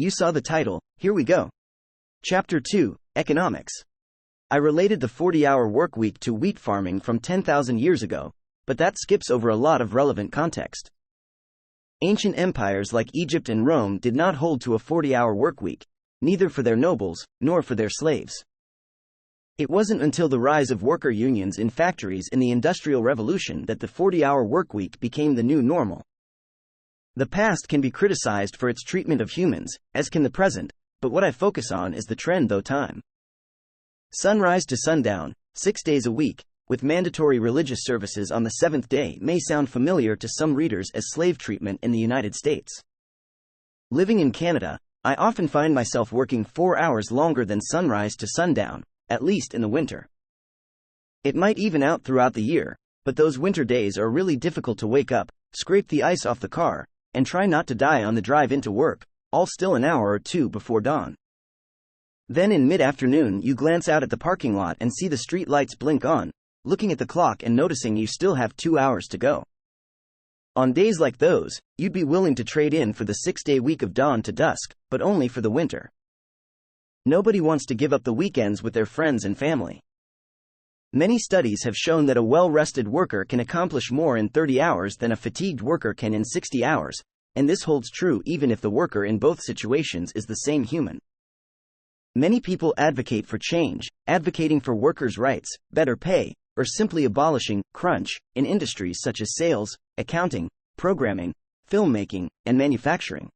You saw the title, here we go. Chapter 2, Economics. I related the 40-hour workweek to wheat farming from 10,000 years ago, but that skips over a lot of relevant context. Ancient empires like Egypt and Rome did not hold to a 40-hour workweek, neither for their nobles, nor for their slaves. It wasn't until the rise of worker unions in factories in the Industrial Revolution that the 40-hour workweek became the new normal. The past can be criticized for its treatment of humans, as can the present, but what I focus on is the trend though time. Sunrise to sundown, 6 days a week, with mandatory religious services on the seventh day may sound familiar to some readers as slave treatment in the United States. Living in Canada, I often find myself working 4 hours longer than sunrise to sundown, at least in the winter. It might even out throughout the year, but those winter days are really difficult to wake up, scrape the ice off the car, and try not to die on the drive into work, all still an hour or two before dawn. Then in mid-afternoon you glance out at the parking lot and see the street lights blink on, looking at the clock and noticing you still have 2 hours to go. On days like those, you'd be willing to trade in for the 6-day week of dawn to dusk, but only for the winter. Nobody wants to give up the weekends with their friends and family. Many studies have shown that a well-rested worker can accomplish more in 30 hours than a fatigued worker can in 60 hours, and this holds true even if the worker in both situations is the same human. Many people advocate for change, advocating for workers' rights, better pay, or simply abolishing crunch in industries such as sales, accounting, programming, filmmaking, and manufacturing.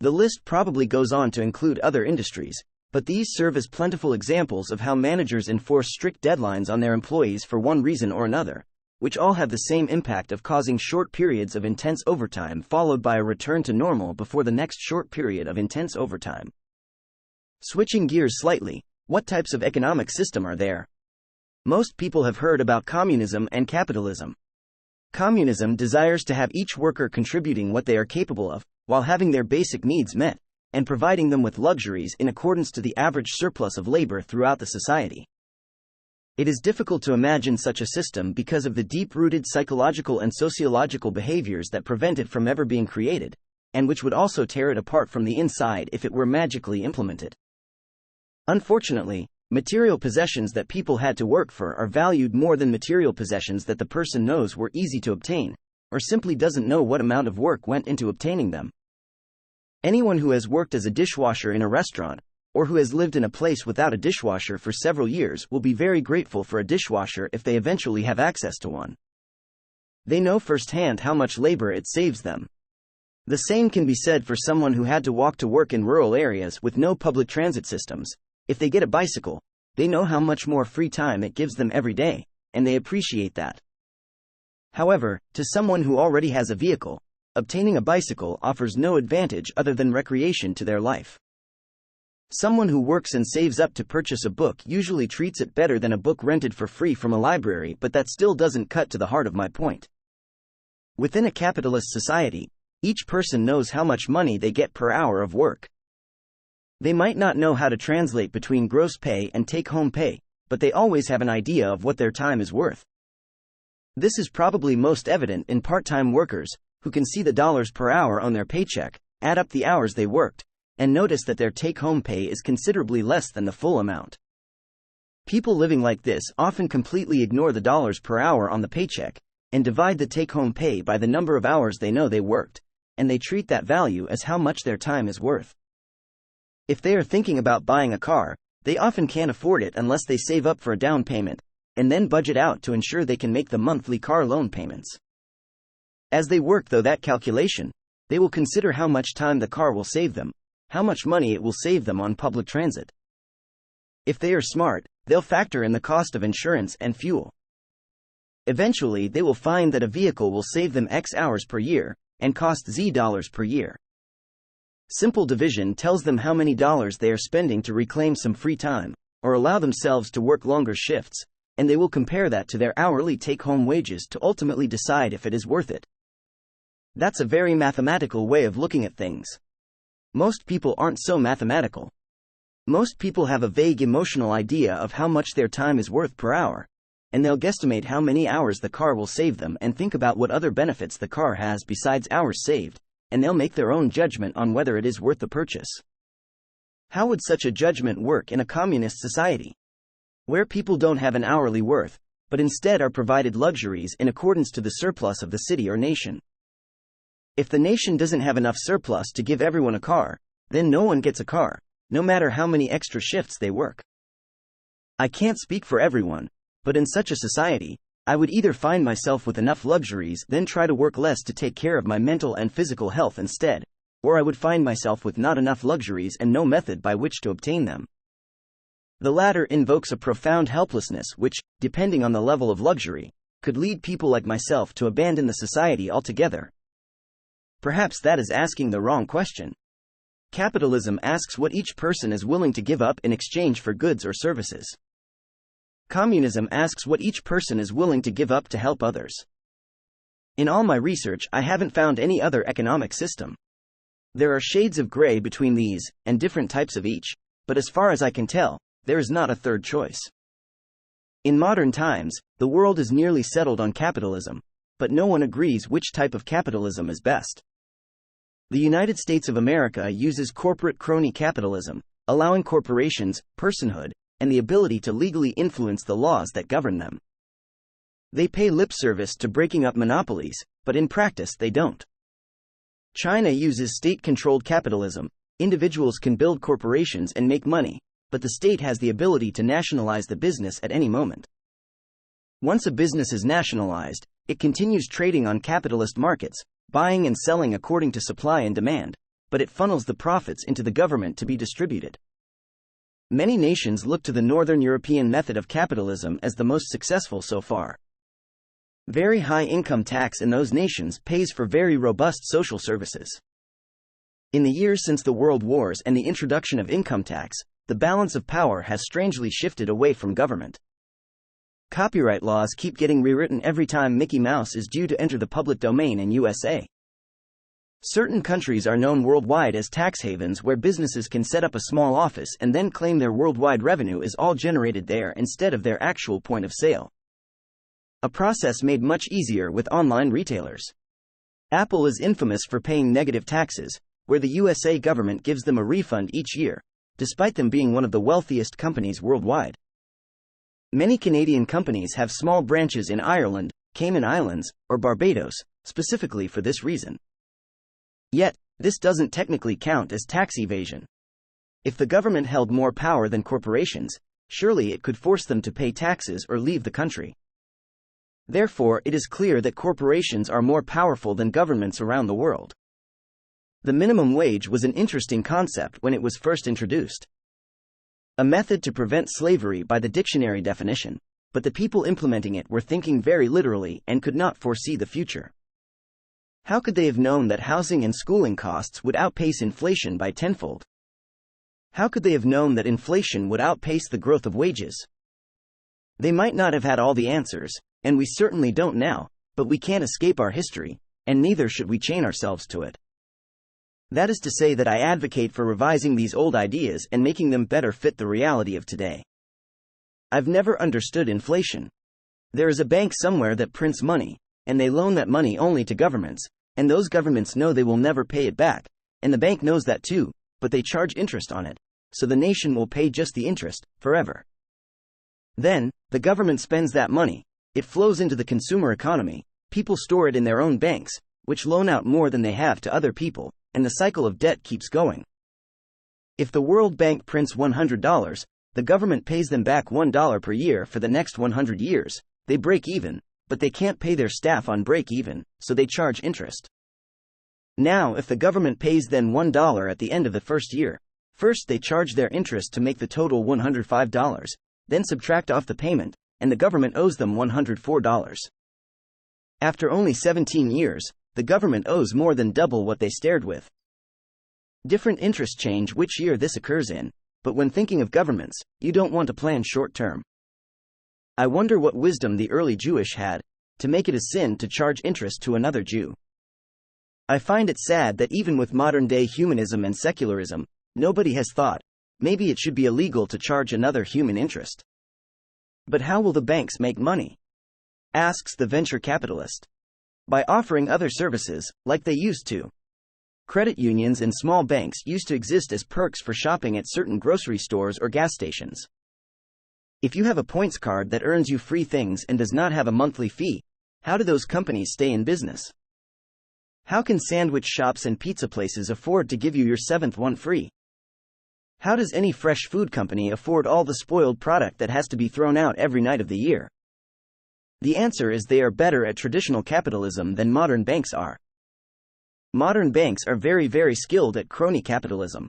The list probably goes on to include other industries, but these serve as plentiful examples of how managers enforce strict deadlines on their employees for one reason or another, which all have the same impact of causing short periods of intense overtime followed by a return to normal before the next short period of intense overtime. Switching gears slightly, what types of economic system are there? Most people have heard about communism and capitalism. Communism desires to have each worker contributing what they are capable of, while having their basic needs met, and providing them with luxuries in accordance to the average surplus of labor throughout the society. It is difficult to imagine such a system because of the deep-rooted psychological and sociological behaviors that prevent it from ever being created, and which would also tear it apart from the inside if it were magically implemented. Unfortunately, material possessions that people had to work for are valued more than material possessions that the person knows were easy to obtain, or simply doesn't know what amount of work went into obtaining them. Anyone who has worked as a dishwasher in a restaurant, or who has lived in a place without a dishwasher for several years will be very grateful for a dishwasher if they eventually have access to one. They know firsthand how much labor it saves them. The same can be said for someone who had to walk to work in rural areas with no public transit systems. If they get a bicycle, they know how much more free time it gives them every day, and they appreciate that. However, to someone who already has a vehicle, obtaining a bicycle offers no advantage other than recreation to their life. Someone who works and saves up to purchase a book usually treats it better than a book rented for free from a library, but that still doesn't cut to the heart of my point. Within a capitalist society, each person knows how much money they get per hour of work. They might not know how to translate between gross pay and take-home pay, but they always have an idea of what their time is worth. This is probably most evident in part-time workers, who can see the dollars per hour on their paycheck, add up the hours they worked, and notice that their take-home pay is considerably less than the full amount. People living like this often completely ignore the dollars per hour on the paycheck, and divide the take-home pay by the number of hours they know they worked, and they treat that value as how much their time is worth. If they are thinking about buying a car, they often can't afford it unless they save up for a down payment, and then budget out to ensure they can make the monthly car loan payments. As they work through that calculation, they will consider how much time the car will save them, how much money it will save them on public transit. If they are smart, they'll factor in the cost of insurance and fuel. Eventually, they will find that a vehicle will save them X hours per year, and cost Z dollars per year. Simple division tells them how many dollars they are spending to reclaim some free time, or allow themselves to work longer shifts, and they will compare that to their hourly take-home wages to ultimately decide if it is worth it. That's a very mathematical way of looking at things. Most people aren't so mathematical. Most people have a vague emotional idea of how much their time is worth per hour, and they'll guesstimate how many hours the car will save them and think about what other benefits the car has besides hours saved, and they'll make their own judgment on whether it is worth the purchase. How would such a judgment work in a communist society, where people don't have an hourly worth, but instead are provided luxuries in accordance to the surplus of the city or nation? If the nation doesn't have enough surplus to give everyone a car, then no one gets a car, no matter how many extra shifts they work. I can't speak for everyone, but in such a society, I would either find myself with enough luxuries then try to work less to take care of my mental and physical health instead, or I would find myself with not enough luxuries and no method by which to obtain them. The latter invokes a profound helplessness which, depending on the level of luxury, could lead people like myself to abandon the society altogether. Perhaps that is asking the wrong question. Capitalism asks what each person is willing to give up in exchange for goods or services. Communism asks what each person is willing to give up to help others. In all my research, I haven't found any other economic system. There are shades of gray between these, and different types of each, but as far as I can tell, there is not a third choice. In modern times, the world is nearly settled on capitalism, but no one agrees which type of capitalism is best. The United States of America uses corporate crony capitalism, allowing corporations personhood and the ability to legally influence the laws that govern them. They pay lip service to breaking up monopolies, but in practice they don't. China uses state-controlled capitalism. Individuals can build corporations and make money, but the state has the ability to nationalize the business at any moment. Once a business is nationalized, it continues trading on capitalist markets, buying and selling according to supply and demand, but it funnels the profits into the government to be distributed. Many nations look to the Northern European method of capitalism as the most successful so far. Very high income tax in those nations pays for very robust social services. In the years since the World Wars and the introduction of income tax, the balance of power has strangely shifted away from government. Copyright laws keep getting rewritten every time Mickey Mouse is due to enter the public domain in USA. Certain countries are known worldwide as tax havens where businesses can set up a small office and then claim their worldwide revenue is all generated there instead of their actual point of sale. A process made much easier with online retailers. Apple is infamous for paying negative taxes, where the USA government gives them a refund each year, despite them being one of the wealthiest companies worldwide. Many Canadian companies have small branches in Ireland, Cayman Islands, or Barbados, specifically for this reason. Yet, this doesn't technically count as tax evasion. If the government held more power than corporations, surely it could force them to pay taxes or leave the country. Therefore, it is clear that corporations are more powerful than governments around the world. The minimum wage was an interesting concept when it was first introduced. A method to prevent slavery by the dictionary definition, but the people implementing it were thinking very literally and could not foresee the future. How could they have known that housing and schooling costs would outpace inflation by tenfold? How could they have known that inflation would outpace the growth of wages? They might not have had all the answers, and we certainly don't now, but we can't escape our history, and neither should we chain ourselves to it. That is to say that I advocate for revising these old ideas and making them better fit the reality of today. I've never understood inflation. There is a bank somewhere that prints money, and they loan that money only to governments, and those governments know they will never pay it back, and the bank knows that too, but they charge interest on it, so the nation will pay just the interest, forever. Then, the government spends that money, it flows into the consumer economy, people store it in their own banks, which loan out more than they have to other people, and the cycle of debt keeps going. If the World Bank prints $100, the government pays them back $1 per year for the next 100 years, they break even, but they can't pay their staff on break even, so they charge interest. Now, if the government pays them $1 at the end of the first year, first they charge their interest to make the total $105, then subtract off the payment, and the government owes them $104. After only 17 years, the government owes more than double what they started with. Different interests change which year this occurs in, but when thinking of governments, you don't want to plan short term. I wonder what wisdom the early Jewish had, to make it a sin to charge interest to another Jew. I find it sad that even with modern-day humanism and secularism, nobody has thought, maybe it should be illegal to charge another human interest. But how will the banks make money? Asks the venture capitalist. By offering other services, like they used to. Credit unions and small banks used to exist as perks for shopping at certain grocery stores or gas stations. If you have a points card that earns you free things and does not have a monthly fee, how do those companies stay in business? How can sandwich shops and pizza places afford to give you your seventh one free? How does any fresh food company afford all the spoiled product that has to be thrown out every night of the year? The answer is they are better at traditional capitalism than modern banks are. Modern banks are very skilled at crony capitalism.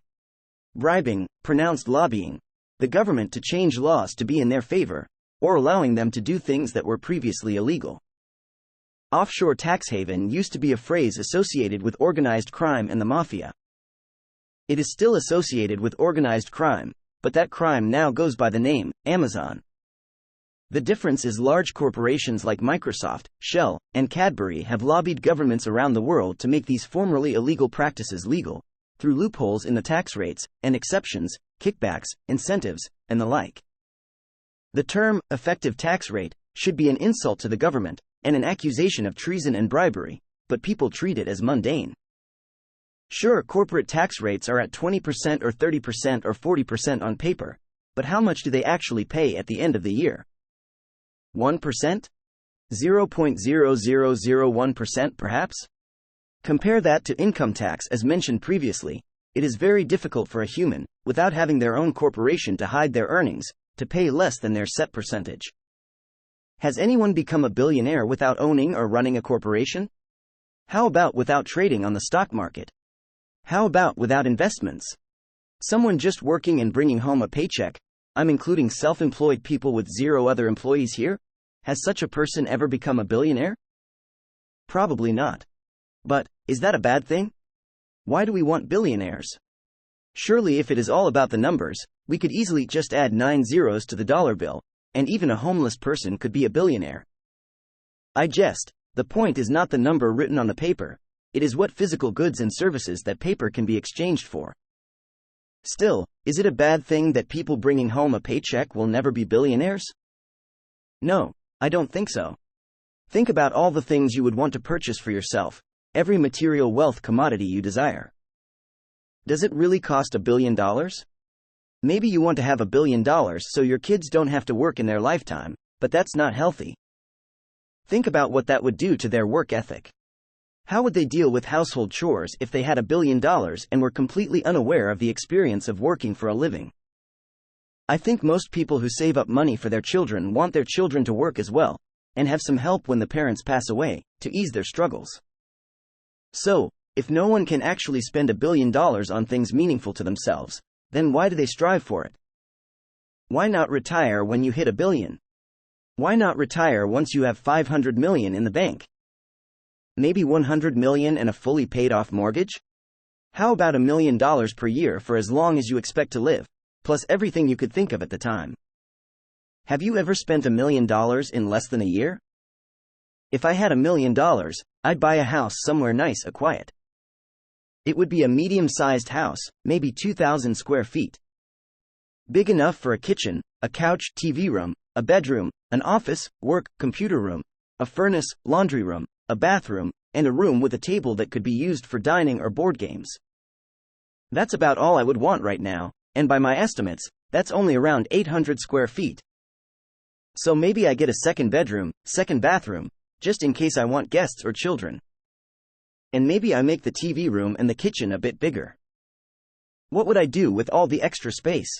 Bribing, pronounced lobbying, the government to change laws to be in their favor, or allowing them to do things that were previously illegal. Offshore tax haven used to be a phrase associated with organized crime and the mafia. It is still associated with organized crime, but that crime now goes by the name Amazon. The difference is large corporations like Microsoft, Shell, and Cadbury have lobbied governments around the world to make these formerly illegal practices legal, through loopholes in the tax rates, and exceptions, kickbacks, incentives, and the like. The term, effective tax rate, should be an insult to the government, and an accusation of treason and bribery, but people treat it as mundane. Sure, corporate tax rates are at 20% or 30% or 40% on paper, but how much do they actually pay at the end of the year? 1%? 0.0001% perhaps? Compare that to income tax as mentioned previously. It is very difficult for a human, without having their own corporation to hide their earnings, to pay less than their set percentage. Has anyone become a billionaire without owning or running a corporation? How about without trading on the stock market? How about without investments? Someone just working and bringing home a paycheck, I'm including self-employed people with 0 other employees here? Has such a person ever become a billionaire? Probably not. But, is that a bad thing? Why do we want billionaires? Surely if it is all about the numbers, we could easily just add 9 zeros to the dollar bill, and even a homeless person could be a billionaire. I jest. The point is not the number written on the paper, it is what physical goods and services that paper can be exchanged for. Still, is it a bad thing that people bringing home a paycheck will never be billionaires? No, I don't think so. Think about all the things you would want to purchase for yourself, every material wealth commodity you desire. Does it really cost $1 billion? Maybe you want to have $1 billion so your kids don't have to work in their lifetime, but that's not healthy. Think about what that would do to their work ethic. How would they deal with household chores if they had $1 billion and were completely unaware of the experience of working for a living? I think most people who save up money for their children want their children to work as well, and have some help when the parents pass away, to ease their struggles. So, if no one can actually spend $1 billion on things meaningful to themselves, then why do they strive for it? Why not retire when you hit $1 billion? Why not retire once you have $500 million in the bank? Maybe $100 million and a fully paid off mortgage? How about $1 million per year for as long as you expect to live, plus everything you could think of at the time? Have you ever spent $1 million in less than a year? If I had $1 million, I'd buy a house somewhere nice and quiet. It would be a medium-sized house, maybe 2,000 square feet. Big enough for a kitchen, a couch, TV room, a bedroom, an office, work, computer room, a furnace, laundry room, a bathroom, and a room with a table that could be used for dining or board games. That's about all I would want right now, and by my estimates, that's only around 800 square feet. So maybe I get a second bedroom, second bathroom, just in case I want guests or children. And maybe I make the TV room and the kitchen a bit bigger. What would I do with all the extra space?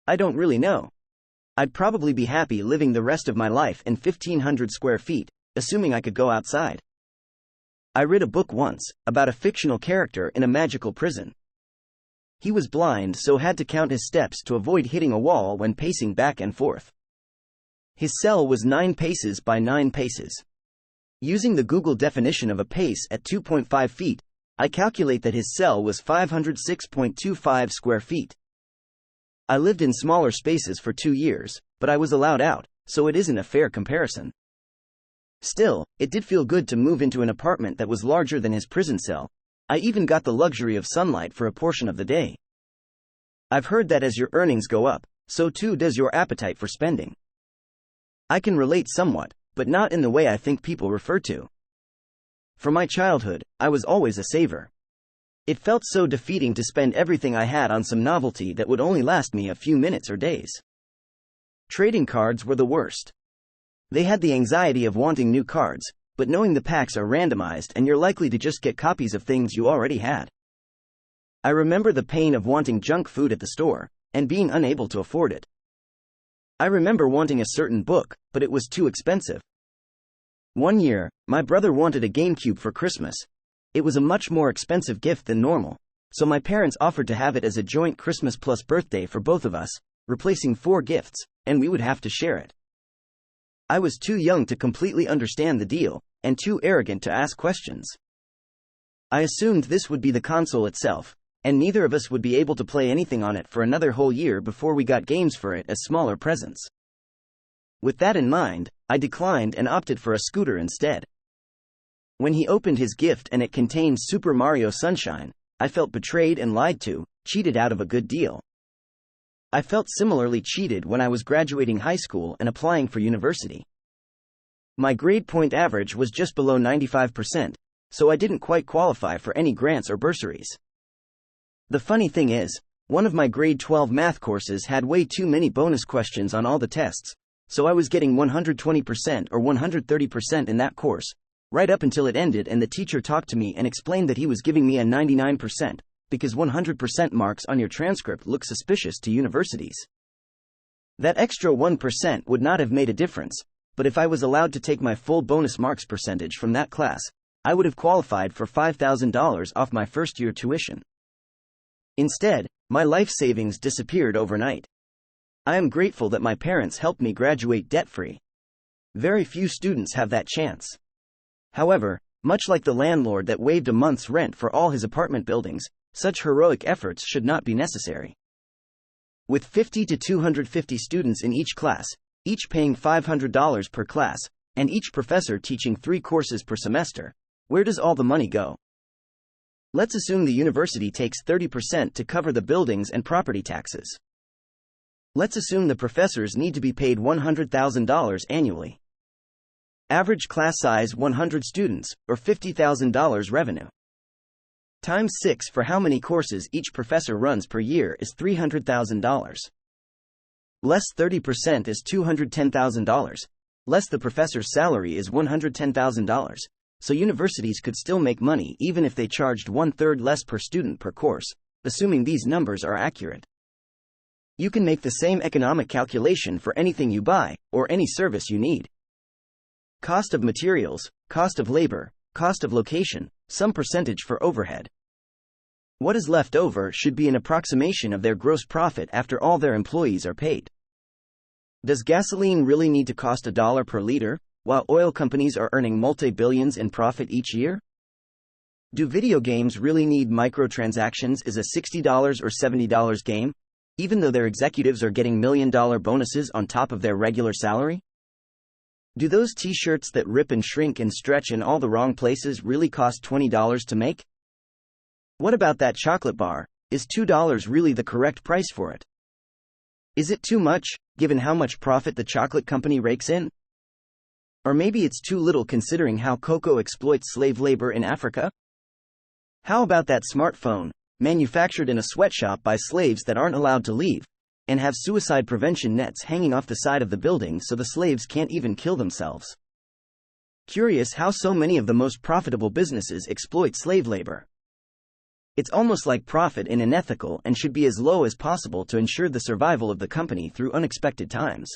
I don't really know. I'd probably be happy living the rest of my life in 1,500 square feet, assuming I could go outside. I read a book once, about a fictional character in a magical prison. He was blind so had to count his steps to avoid hitting a wall when pacing back and forth. His cell was 9 paces by 9 paces. Using the Google definition of a pace at 2.5 feet, I calculate that his cell was 506.25 square feet. I lived in smaller spaces for 2 years, but I was allowed out, so it isn't a fair comparison. Still, it did feel good to move into an apartment that was larger than his prison cell. I even got the luxury of sunlight for a portion of the day. I've heard that as your earnings go up, so too does your appetite for spending. I can relate somewhat, but not in the way I think people refer to. For my childhood, I was always a saver. It felt so defeating to spend everything I had on some novelty that would only last me a few minutes or days. Trading cards were the worst. They had the anxiety of wanting new cards, but knowing the packs are randomized and you're likely to just get copies of things you already had. I remember the pain of wanting junk food at the store, and being unable to afford it. I remember wanting a certain book, but it was too expensive. One year, my brother wanted a GameCube for Christmas. It was a much more expensive gift than normal, so my parents offered to have it as a joint Christmas plus birthday for both of us, replacing 4 gifts, and we would have to share it. I was too young to completely understand the deal, and too arrogant to ask questions. I assumed this would be the console itself, and neither of us would be able to play anything on it for another whole year before we got games for it as smaller presents. With that in mind, I declined and opted for a scooter instead. When he opened his gift and it contained Super Mario Sunshine, I felt betrayed and lied to, cheated out of a good deal. I felt similarly cheated when I was graduating high school and applying for university. My grade point average was just below 95%, so I didn't quite qualify for any grants or bursaries. The funny thing is, one of my grade 12 math courses had way too many bonus questions on all the tests, so I was getting 120% or 130% in that course, right up until it ended and the teacher talked to me and explained that he was giving me a 99%. Because 100% marks on your transcript look suspicious to universities. That extra 1% would not have made a difference, but if I was allowed to take my full bonus marks percentage from that class, I would have qualified for $5,000 off my first year tuition. Instead, my life savings disappeared overnight. I am grateful that my parents helped me graduate debt-free. Very few students have that chance. However, much like the landlord that waived a month's rent for all his apartment buildings, such heroic efforts should not be necessary. With 50 to 250 students in each class, each paying $500 per class, and each professor teaching 3 courses per semester, where does all the money go? Let's assume the university takes 30% to cover the buildings and property taxes. Let's assume the professors need to be paid $100,000 annually. Average class size 100 students, or $50,000 revenue. Times 6 for how many courses each professor runs per year is $300,000. Less 30% is $210,000. Less the professor's salary is $110,000. So universities could still make money even if they charged 1/3 less per student per course, assuming these numbers are accurate. You can make the same economic calculation for anything you buy, or any service you need. Cost of materials, cost of labor, cost of location, some percentage for overhead. What is left over should be an approximation of their gross profit after all their employees are paid. Does gasoline really need to cost $1 per liter, while oil companies are earning multi-billions in profit each year? Do video games really need microtransactions? Is a $60 or $70 game, even though their executives are getting million-dollar bonuses on top of their regular salary? Do those t-shirts that rip and shrink and stretch in all the wrong places really cost $20 to make? What about that chocolate bar? Is $2 really the correct price for it? Is it too much, given how much profit the chocolate company rakes in? Or maybe it's too little considering how cocoa exploits slave labor in Africa? How about that smartphone, manufactured in a sweatshop by slaves that aren't allowed to leave, and have suicide prevention nets hanging off the side of the building so the slaves can't even kill themselves? Curious how so many of the most profitable businesses exploit slave labor. It's almost like profit is unethical and should be as low as possible to ensure the survival of the company through unexpected times.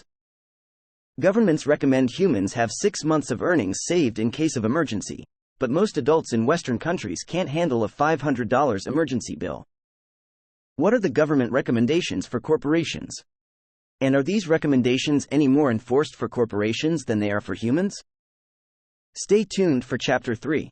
Governments recommend humans have 6 months of earnings saved in case of emergency, but most adults in Western countries can't handle a $500 emergency bill. What are the government recommendations for corporations? And are these recommendations any more enforced for corporations than they are for humans? Stay tuned for Chapter 3.